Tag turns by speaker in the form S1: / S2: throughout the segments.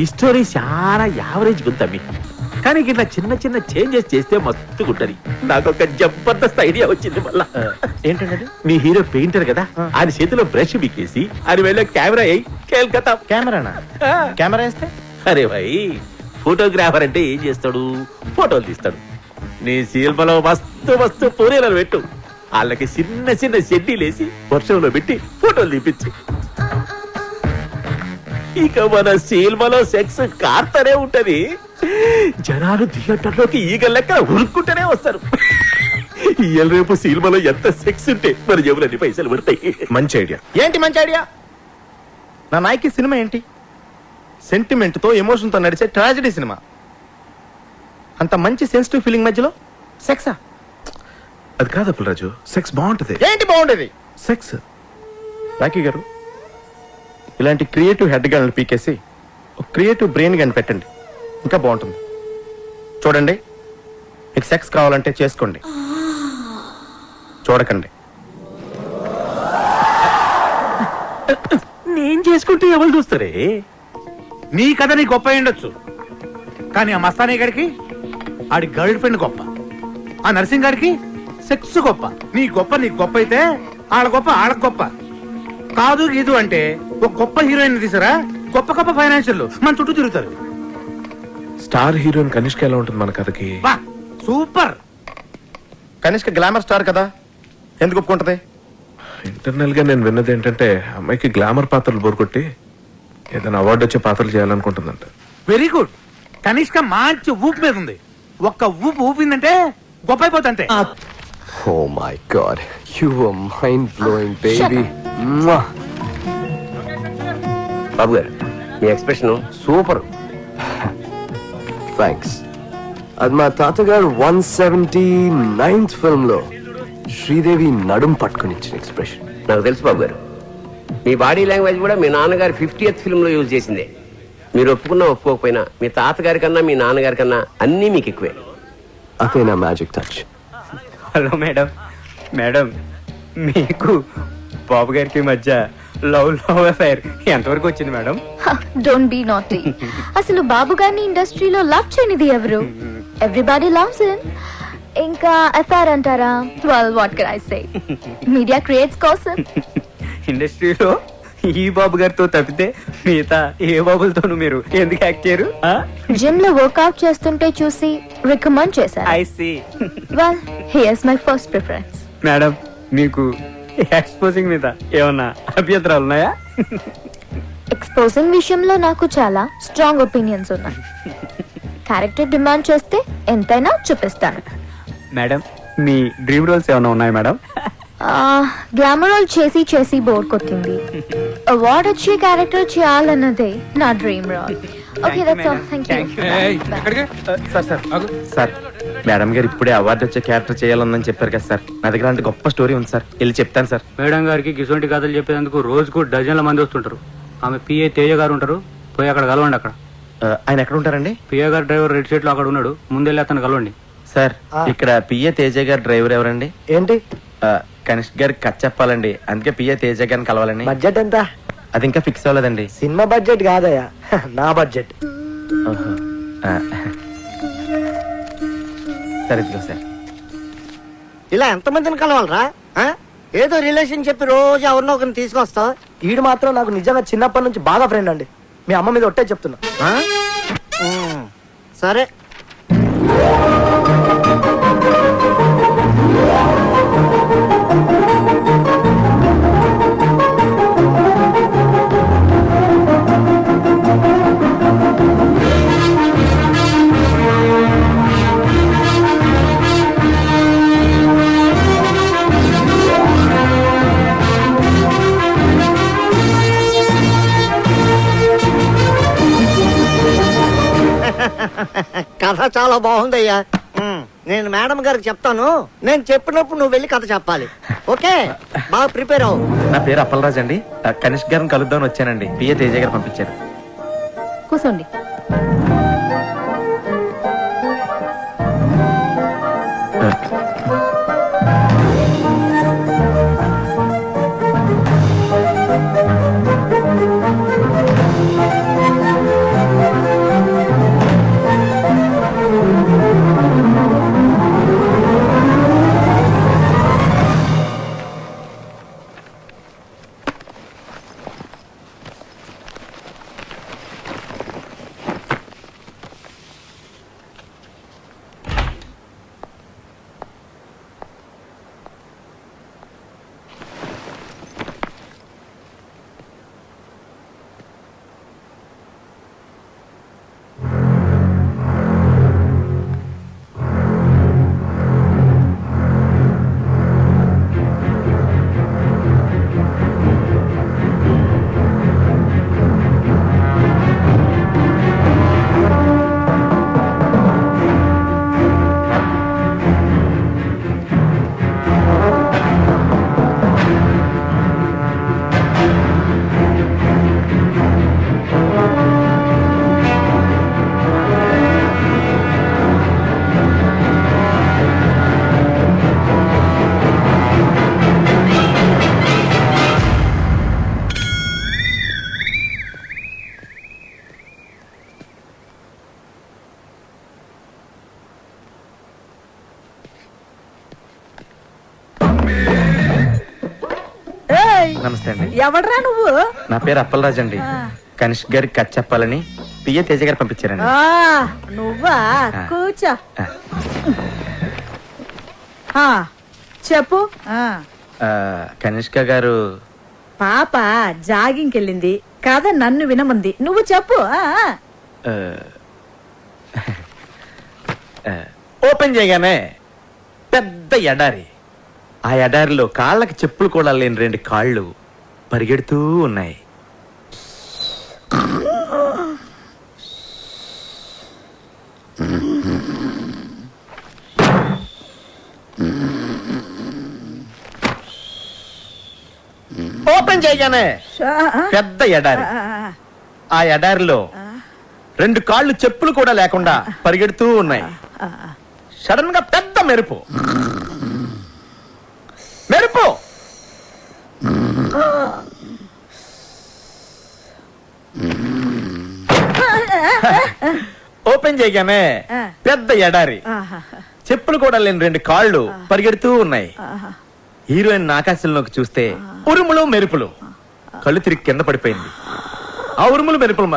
S1: ఈ స్టోరీ చాలా యావరేజ్ గుంతమ్మి, కానీ ఇట్లా చిన్న చిన్న చేంజెస్ చేస్తే మస్తు గుంటది. నాకు ఒక జబర్దస్త్ ఐడియా వచ్చింది. మళ్ళా
S2: ఏంటంటే
S1: మీ హీరో పెయింటర్ కదా, ఆయన చేతిలో బ్రష్ బిక్కేసి ఆయన వెళ్ళే కెమెరా అయ్యి కేల్కతా.
S2: కెమెరానా? కెమెరా వేస్తే
S1: అరే భాయ్, ఫోటోగ్రాఫర్ అంటే ఏం చేస్తాడు? ఫోటోలు తీస్తాడు. నీ సినిమాలో మస్తు మస్తు పూరేలను పెట్టు, వాళ్ళకి చిన్న చిన్న షెడ్డీలేసి వర్షంలో పెట్టి ఫోటోలు తీపించు. ఇక మన సినిమాలో సెక్స్ కార్తనే ఉంటది. జనాలు థియేటర్లోకి ఈగ లెక్క ఉరుక్కుంటూనే వస్తారు. ఇవాళ రేపు సినిమాలో ఎంత సెక్స్ ఉంటే మరి ఎవరన్ని పైసలు పడతాయి.
S2: మంచి ఐడియా. ఏంటి మంచి ఐడియా? నా నాయకి సినిమా ఏంటి? సెంటిమెంట్ తో ఎమోషన్ తో నడిచే ట్రాజెడీ సినిమా. అంత మంచి సెన్సిటివ్ ఫీలింగ్ మధ్యలో సెక్సా?
S3: అది కాదు అప్పలరాజు, సెక్స్ బాగుంటది.
S2: ఏంటి బాగుండేది?
S3: సెక్స్.
S2: రాకీ గారు, ఇలాంటి క్రియేటివ్ హెడ్ గన్లు పీకేసి ఒక క్రియేటివ్ బ్రెయిన్ గన్ పెట్టండి, ఇంకా బాగుంటుంది. చూడండి, మీకు సెక్స్ కావాలంటే చేసుకోండి, చూడకండి.
S1: నేను చేసుకుంటే ఎవరు చూస్తారే?
S4: నీ కథ నీ గొప్ప ఉండొచ్చు, కానీ ఆ మస్తానీ గారికి ఆడి గర్ల్ ఫ్రెండ్ గొప్ప, ఆ నర్సింగ్ గారికి సెక్స్ గొప్ప. నీ గొప్ప నీకు గొప్ప అయితే ఆడ గొప్ప ఆడకు గొప్ప కాదు. గీదు అంటే ఒక గొప్ప హీరోయిన్ తీసారా, గొప్ప గొప్ప ఫైనాన్షియల్ మన చుట్టూ తిరుగుతారు.
S3: స్టార్ హీరోయిన్ కనిష్క ఎలా ఉంటుంది మన కథకి?
S4: బా సూపర్.
S2: కనిష్క గ్లామర్ స్టార్ కదా, ఎందుకు ఒప్పుకుంటది?
S3: ఇంటర్నల్ గా నేను విన్నది ఏంటంటే అమ్మాయికి గ్లామర్ పాత్రలు బోరుకొట్టి ఏదైనా అవార్డు వచ్చే పాత్రలు చేయాలనుకుంటుందంట.
S4: Very good. కనిష్క మంచి ఊపు మీద ఉంది. ఒక్క ఊపు ఊపిందంటే గొప్ప అయిపోతుంటే.
S5: Oh my God, you were mind-blowing, baby.
S6: బాబు గారు, మీ ఎక్స్ప్రెషన్ సూపర్.
S5: థ్యాంక్స్. అది మా తాతగారు 179th ఫిల్మ్ లో శ్రీదేవి నడుం పట్టుకుని ఇచ్చిన ఎక్స్ప్రెషన్.
S6: నాకు తెలుసు బాబు గారు, మీ బాడీ లాంగ్వేజ్ కూడా మీ నాన్నగారు 50th ఫిల్మ్ లో యూజ్ చేసిందే. మీరు ఒప్పుకున్నా ఒప్పుకోకపోయినా మీ తాతగారి కన్నా మీ నాన్నగారి కన్నా అన్నీ మీకు ఎక్కువే.
S5: అదే నా magic touch.
S7: Hello madam. Madam, మీకు బాబు గారికి మధ్య లవ్ అఫైర్ ఎంతవరకు వచ్చింది మేడం?
S8: Don't be naughty. అసలు బాబు గారిని ఇండస్ట్రీలో లవ్ చేయనిది ఎవరు? Everybody loves him. ఇంకా అఫైర్ అంటారా? Well what can I say, media creates కోసం.
S7: ఇండస్ట్రీలో ఈ బాబు గారితో తప్పితే మిగతా ఏ బాబులతోనూ మీరు ఎందుకు యాక్ట్ చేయరు?
S8: జిమ్ లో వర్కౌట్ చేస్తుంటే చూసి రికమెండ్ చేశారు.
S7: I see.
S8: Well here's my first preference.
S7: Madam, మీకు ఎక్స్పోజింగ్ మీద ఏమన్నా అభ్యంతరాలు ఉన్నాయా?
S8: ఎక్స్పోజింగ్ విషయంలో నాకు చాలా స్ట్రాంగ్ ఒపీనియన్స్ ఉన్నాయి. క్యారెక్టర్ డిమాండ్ చేస్తే ఎంతైనా చూపిస్తాను.
S7: మేడం, మీ డ్రీమ్ రోల్స్ ఏమైనా ఉన్నాయా మేడం?
S8: గ్లామర్ రోల్ చేసి చేసి బోర్ కొట్టింది. అవార్డ్ వచ్చే క్యారెక్టర్ చేయాలన్నదే నా dream role. Okay, that's all. Thank you.
S2: Sir, madam గారు ఇప్పుడే అవార్డు వచ్చే క్యారెక్టర్ చేయాలని చెప్పారు కదా సార్. నా దగ్గర అంటే గొప్ప స్టోరీ ఉంది సార్, వెళ్ళి చెప్తాను సార్.
S7: మేడం గారికి గిసొంటి కథలు చెప్పేందుకు రోజుకు డజన్ల మంది వస్తుంటారు. ఆమె పిఏ తేజ గారు ఉంటారు, పోయి అక్కడ కలవండి. అక్కడ
S2: ఆయన ఎక్కడ ఉంటారండి?
S7: పిఏ గారు డ్రైవర్ రెడ్ షర్ట్ లో అక్కడ ఉన్నాడు, ముందెళ్ళి అతను కలవండి.
S2: సార్, ఇక్కడ పిఏ తేజ గారు డ్రైవర్ ఎవరండి?
S5: ఏంటి?
S2: కనిష్క్ గారికి కథ చెప్పాలండి, అందుకే పిఏ తేజ గారిని కలవాలని.
S5: బడ్జెట్ ఎంత?
S2: అది ఇంకా ఫిక్స్ అవ్వలేదండి.
S5: సినిమా బడ్జెట్ కాదయ్యా, నా బడ్జెట్.
S2: సరే, ఇదిగో సార్.
S9: ఇలా ఎంతమందిని కలవాలరా? ఏదో రిలేషన్ చెప్పి రోజు ఎవరినో ఒకరిని తీసుకొస్తావు.
S5: ఈడు మాత్రం నాకు నిజంగా చిన్నప్పటి నుంచి బాగా ఫ్రెండ్ అండి. మీ అమ్మ మీద ఒట్టే చెప్తున్నా.
S9: సరే. కథ చాలా బాగుందయ్యా. నేను మేడం గారికి చెప్తాను. నేను చెప్పినప్పుడు నువ్వు వెళ్ళి కథ చెప్పాలి. ఓకే, బాగా ప్రిపేర్ అవ్వు.
S2: నా పేరు అప్పలరాజ్ అండి. కనిష్క్ గారిని కలుద్దామని వచ్చానండి. పిఏ తేజ గారు పంపించారు.
S8: కూర్చోండి.
S2: నమస్తే అండి.
S10: ఎవడ్రా నువ్వు?
S2: నా పేరు అప్పలరాజు అండి. కనిష్క్ గారికి కథ చెప్పాలని పిఏ తేజ గారు పంపించారండి.
S10: నువ్వా? కూర్చో. చెప్పు.
S2: కనిష్క గారు
S10: పాప జాగింగ్కి వెళ్ళింది కదా, నన్ను వినమంది. నువ్వు చెప్పు.
S2: ఓపెన్ చేయగానే పెద్ద ఎడారి. ఆ ఎడారిలో కాళ్ళకి చెప్పులు కూడా లేని 2 కాళ్ళు పరిగెడుతూ ఉన్నాయి. ఓపెన్ చేయగానే పెద్ద ఎడారి. ఆ ఎడారిలో 2 కాళ్ళు చెప్పులు కూడా లేకుండా పరిగెడుతూ ఉన్నాయి. సడన్ గా పెద్ద మెరుపు. మెరుపు ఓపెన్ చేయగానే పెద్ద ఎడారి. చెప్పులు కూడా లేని 2 కాళ్ళు పరిగెడుతూ ఉన్నాయి. హీరోయిన్ ఆకాశంలోకి చూస్తే ఉరుములు మెరుపులు. కళ్ళు తిరిగి కింద పడిపోయింది. ఆ ఉరుములు మెరుపులు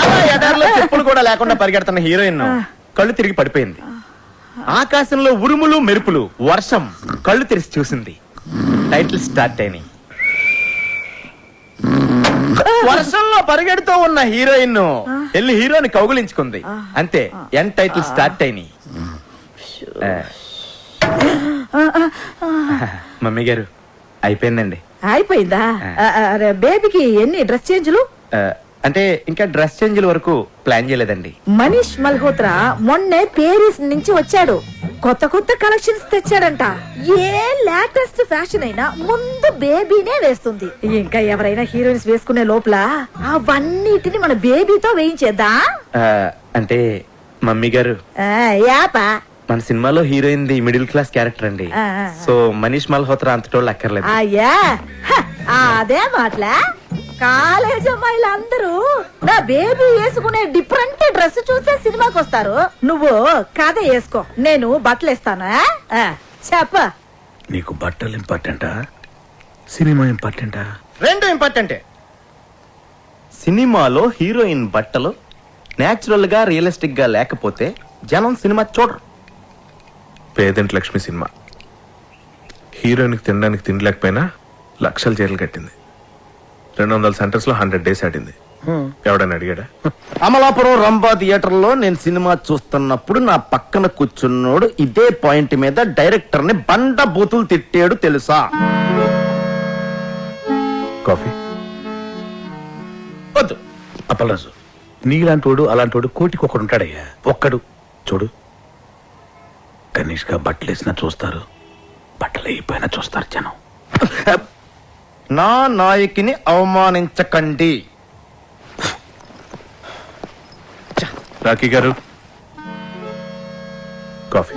S2: అలా ఎడారిలో చెప్పులు కూడా లేకుండా పరిగెడుతున్న హీరోయిన్ కళ్ళు తిరిగి పడిపోయింది. ఆకాశంలో ఉరుములు మెరుపులు, వర్షం. కళ్ళు తెరిచి చూసింది. టైటిల్ స్టార్ట్ అయినాయి. వర్షంలో పరిగెడుతూ ఉన్న హీరోయిన్ వెళ్ళి హీరోని కౌగులించుకుంది. అంతే, ఎన్ టైటిల్ స్టార్ట్ అయినాయి. మమ్మీ గారు అయిపోయిందండి.
S10: అయిపోయిందా? బేబీకి ఎన్ని డ్రెస్ చేంజ్లు?
S2: అంటే ఇంకా డ్రెస్ చేంజ్ల వరకు ప్లాన్ చేయలేదండి.
S10: మనీష్ మల్హోత్రా మొన్నే పేరిస్ నుంచి వచ్చాడు. కొత్త కొత్త కలెక్షన్స్ తెచ్చాడంట. ఏ లేటెస్ట్ ఫ్యాషన్ అయినా ముందు బేబీనే వేస్తుంది. ఇంకా ఎవరైనా హీరోయిన్స్ వేసుకునే లోపల అవన్నిటిని మన బేబీతో వేయించేద్దా?
S2: అంటే మమ్మీ గారు
S10: యాపా
S2: మన సినిమాలో heroine the middle class character అండి. సో మనీష్ మల్హోత్రా అంతటోళ్ళు అక్కర్లేదు.
S10: అయ్యా అదే మాటలా. కాలేజ్ అమ్మాయిలు అందరూ నా బేబీ వేసుకునే డిఫరెంట్ డ్రెస్ చూస్తే సినిమాకి వస్తారు. నువ్వు కథ వేసుకో, నేను బట్టలు వేస్తాను. చెప్ప.
S4: నీకు బట్టలు ఇంపార్టెంటా, సినిమా ఇంపార్టెంటా?
S2: 2 ఇంపార్టెంటే. సినిమాలో హీరోయిన్ బట్టలు నేచురల్ గా రియలిస్టిక్ గా లేకపోతే జనం సినిమా చూడరు.
S3: పేదంటి లక్ష్మి సినిమా హీరోయిన్కి తినడానికి తినలేకపోయినా లక్షలు చీరలు కట్టింది. 200 సెంటర్స్ లో 100 days ఆడింది. ఎవడని అడిగాడా?
S2: అమలాపురం రంభా థియేటర్ లో నేను సినిమా చూస్తున్నప్పుడు నా పక్కన కూర్చున్నోడు ఇదే పాయింట్ మీద డైరెక్టర్ ని బండ బూతులు తిట్టాడు తెలుసా?
S3: కాఫీ
S4: వద్దు అప్పలరాజు. నీలాంటోడు అలాంటోడు కోటికి ఒకడు ఉంటాడయ్యా. ఒక్కడు చూడు. కనీష్గా బట్టలు వేసినా చూస్తారు, బట్టలు అయిపోయినా చూస్తారు జనం.
S2: నా నాయకిని అవమానించకండి.
S3: రాఖీ గారు కాఫీ.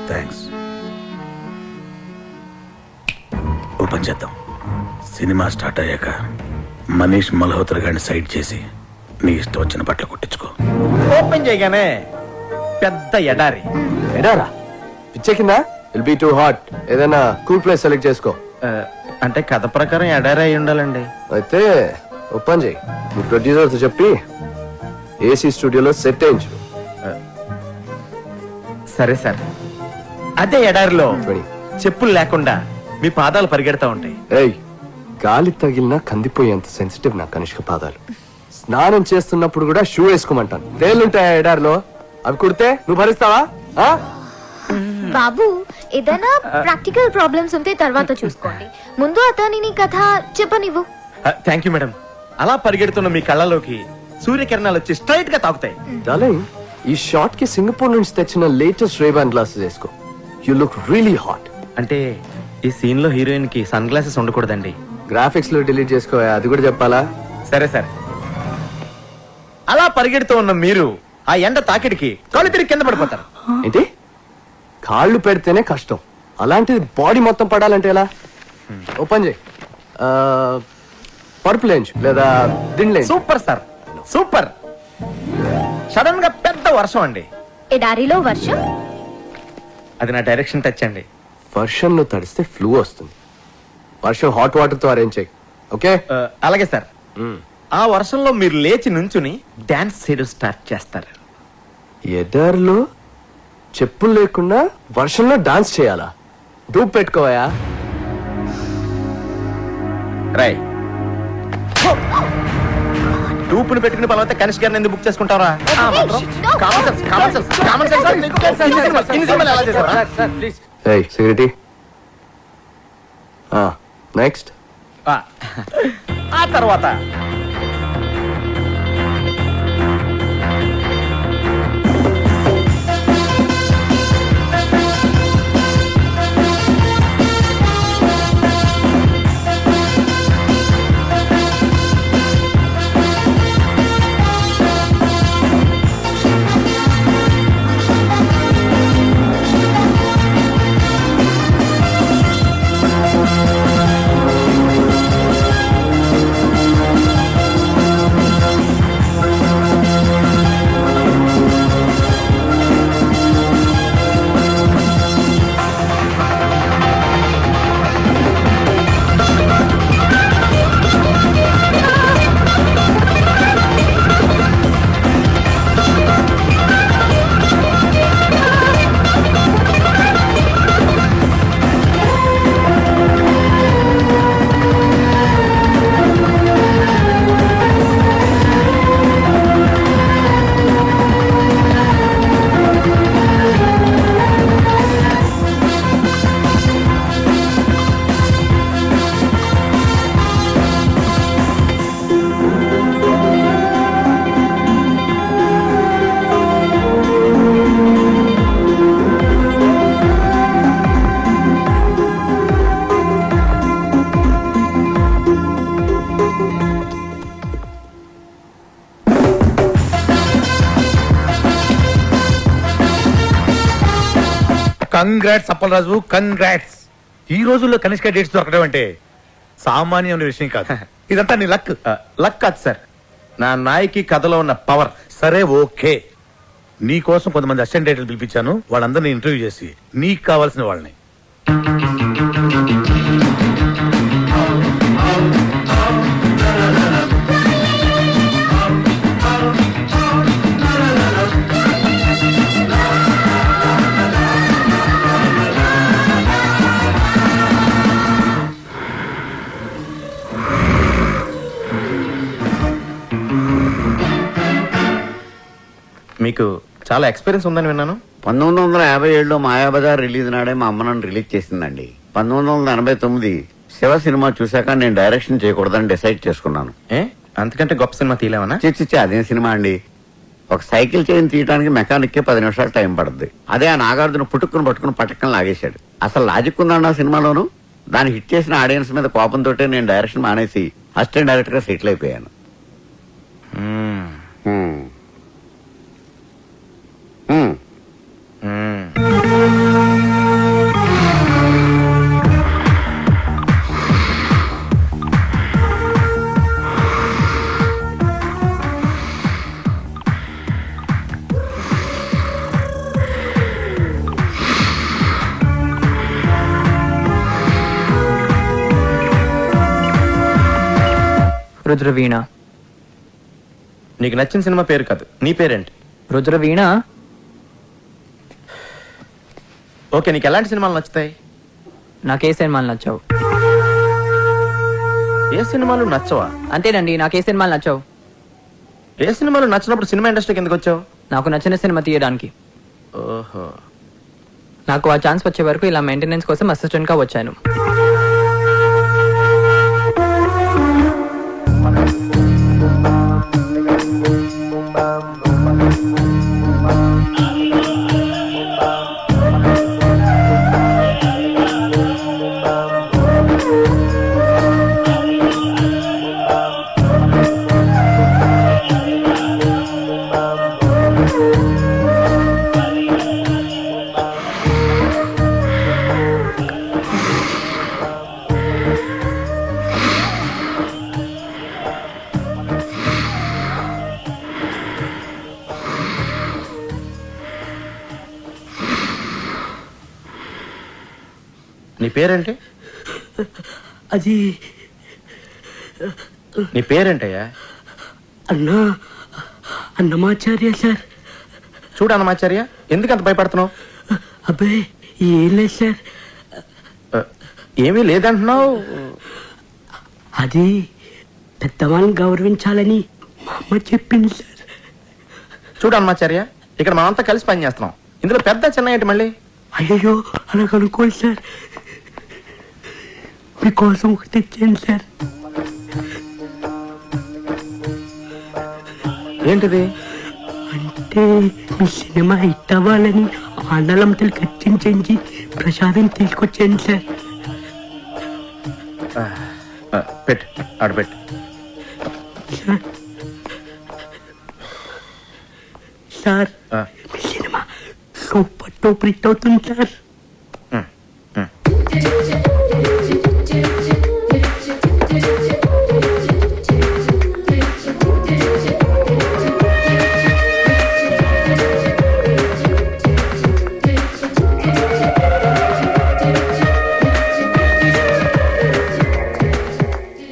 S4: థ్యాంక్స్. ఓ పని చేద్దాం. సినిమా స్టార్ట్ అయ్యాక మనీష్ మల్హోత్రా గారిని సైడ్ చేసి నీ ఇష్టం వచ్చిన బట్టలు కుట్టించుకో.
S2: ఓపెన్ చేయగానే పెద్ద ఎడారి.
S5: ఎడారా? పిచ్చెక్కిందా? Will be too hot. ఏదైనా కూల్ ప్లేస్ సెలెక్ట్ చేసుకో.
S2: అంటే కథ ప్రకారం ఎడారి అయి ఉండాలండి.
S5: అయితే ఓపెన్ చేయి. నువ్వు ప్రొడ్యూసర్తో చెప్పి ఏసీ స్టూడియోలో సెట్ అయించు.
S2: సరే సార్. అదే ఎడారిలో
S5: 20.
S2: చెప్పులు లేకుండా మీ పాదాలు పరిగెడతా ఉంటాయి.
S5: ఏయ్, గాలి తగిలినా కందిపోయేంత సెన్సిటివ్ నా కనిష్క పాదాలు. స్నానం చేస్తున్నప్పుడు కూడా షూ వేసుకోమంటాను. తేలుంటాయా ఎడారిలో? అవి కుడితే నువ్వు భరిస్తావా?
S8: బాబు, ఏదైనా ప్రాక్టికల్ ప్రాబ్లమ్స్ ఉంటే తర్వాత చూసుకోండి. ముందు అతనిని కథ చెప్పనివ్వు.
S2: Thank you madam. అలా పరిగెడుతున్న మీ కళ్ళలోకి సూర్యకిరణాలు వచ్చి స్ట్రైట్ గా తాకుతాయి.
S5: డార్లింగ్, ఈ షాట్ కి సింగపూర్ నుంచి తెచ్చిన లేటెస్ట్ రేబాన్ గ్లాసెస్ వేసుకో. You look really hot.
S2: అంటే ఈ సీన్ లో హీరోయిన్ కి సన్ గ్లాసెస్ ఉండకూడదండి.
S5: గ్రాఫిక్స్ లో డిలీట్ చేసుకో, అది కూడా చెప్పాలా?
S2: సరే సార్. అలా పరిగెడుతూ ఉన్న మీరు ఆ ఎండ తాకిడికి కళ్ళు తిరిగి కింద పడిపోతారు.
S5: ఏంటి? కాళ్ళు పెడితేనే కష్టం, అలాంటిది బాడీ మొత్తం పడాలంటే ఎలా? ఓపెన్ చేయి. పర్పుల్ లేంజ్ లేదా దిండ్లేంజ్.
S2: Super sir, super. సడన్ గా పెద్ద వర్షం అండి.
S8: ఎడారిలో వర్షం?
S2: అది నా డైరెక్షన్ టచ్ అండి.
S5: వర్షంలో తడిస్తే ఫ్లూ వస్తుంది. వర్షం హాట్ వాటర్ తో అరేంజ్ చేయి. ఓకే?
S2: అలాగే సార్. ఆ వర్షంలో మీరు లేచి నుంచుని డాన్స్ చేయడం స్టార్ట్ చేస్తారు.
S5: ఎదర్లో చెప్పులు లేకుండా వర్షంలో డాన్స్ చేయాలా? డూప్ పెట్టుకోవయా.
S2: రై డూపుని పెట్టుకుని పలవతే కనిష్ గారిని ఎందుకు బుక్ చేసుకుంటారా?
S5: Security next.
S2: ఆ తర్వాత
S4: కంగ్రాట్స్ అప్పలరాజు, కంగ్రాట్స్. ఈ రోజుల్లో కనిష్క డేట్స్ దొరకడం అంటే సామాన్యమైన విషయం కాదు. ఇదంతా నీ లక్.
S2: లక్ కాదు సార్, నా నాయకి కథలో ఉన్న పవర్.
S4: సరే ఓకే, నీ కోసం కొంతమంది అసిస్టెంట్ డైరెక్టర్లు పిలిపించాను. వాళ్ళందరినీ ఇంటర్వ్యూ చేసి నీకు కావాల్సిన వాళ్ళని.
S2: మీకు చాలా ఎక్స్పీరియన్స్ ఉందని విన్నాను.
S11: 1957లో మాయాబజార్ రిలీజ్ నాడే మా అమ్మ నన్ను రిలీజ్ చేసిందండి. 1989 శివ సినిమా చూశాక నేను డైరెక్షన్ చేయకూడదని డిసైడ్ చేసుకున్నాను.
S2: అంతకంటే గొప్ప సినిమా తీయలేమన్నా?
S11: చిచ్చి అదేం సినిమా అండి. ఒక సైకిల్ చైన్ తీయడానికి మెకానిక్ కే 10 నిమిషాలు టైం పడుతుంది. అదే ఆ నాగార్జున పుట్టుకుని పట్టుకుని పట్టకని లాగేశాడు. అసలు లాజిక్ ఉందండి ఆ సినిమాలోను. దాన్ని హిట్ చేసిన ఆడియన్స్ మీద కోపంతో నేను డైరెక్షన్ మానేసి అసిస్టెంట్ డైరెక్టర్ గా సెటిల్ అయిపోయాను.
S7: రుద్రవీణ.
S2: నీకు నచ్చిన సినిమా పేరు కాదు, నీ పేరేంటి?
S7: రుద్రవీణ.
S2: ఓకే, నీకు ఎలాంటి సినిమాలు నచ్చుతాయి?
S7: నాకే సినిమాలు నచ్చావు.
S2: ఏ సినిమాలు నచ్చవా?
S7: అంతేనండి, నాకే సినిమాలు నచ్చావు.
S2: ఏ సినిమాలు నచ్చినప్పుడు సినిమా ఇండస్ట్రీకి ఎందుకు వచ్చావు?
S7: నాకు నచ్చిన సినిమా తీయడానికి.
S2: ఓహో.
S7: నాకు ఆ ఛాన్స్ వచ్చే వరకు ఇలా మెయింటెనెన్స్ కోసం అసిస్టెంట్ గా వచ్చాను.
S2: నీ పేరేంటి?
S7: అది
S2: నీ పేరేంటయ్యా?
S7: అన్నమాచార్య సార్.
S2: చూడు అన్నమాచార్య, ఎందుకు అంత భయపడుతున్నావు?
S7: అబ్బాయి ఏం లేదు సార్.
S2: ఏమీ లేదంటున్నావు.
S7: అది పెద్దవాళ్ళని గౌరవించాలని మా అమ్మ చెప్పింది సార్.
S2: చూడు అన్నమాచార్య, ఇక్కడ మనమంతా కలిసి పని చేస్తున్నాం. ఇందులో పెద్ద చిన్న ఏంటి మళ్ళీ?
S7: అయ్యో అలా కనుక్కోండి సార్. మీకోసం ఒకటి తెచ్చాను సార్.
S2: ఏంటిది?
S7: అంటే మీ సినిమా హిట్ అవ్వాలని ఆండలంతలు ఖర్చించి ప్రసాదం తీసుకొచ్చాను సార్.
S2: పెట్టు, ఆడబెట్టు.
S7: సార్ మీ సినిమా సూపర్ టూపర్ హిట్ అవుతుంది సార్.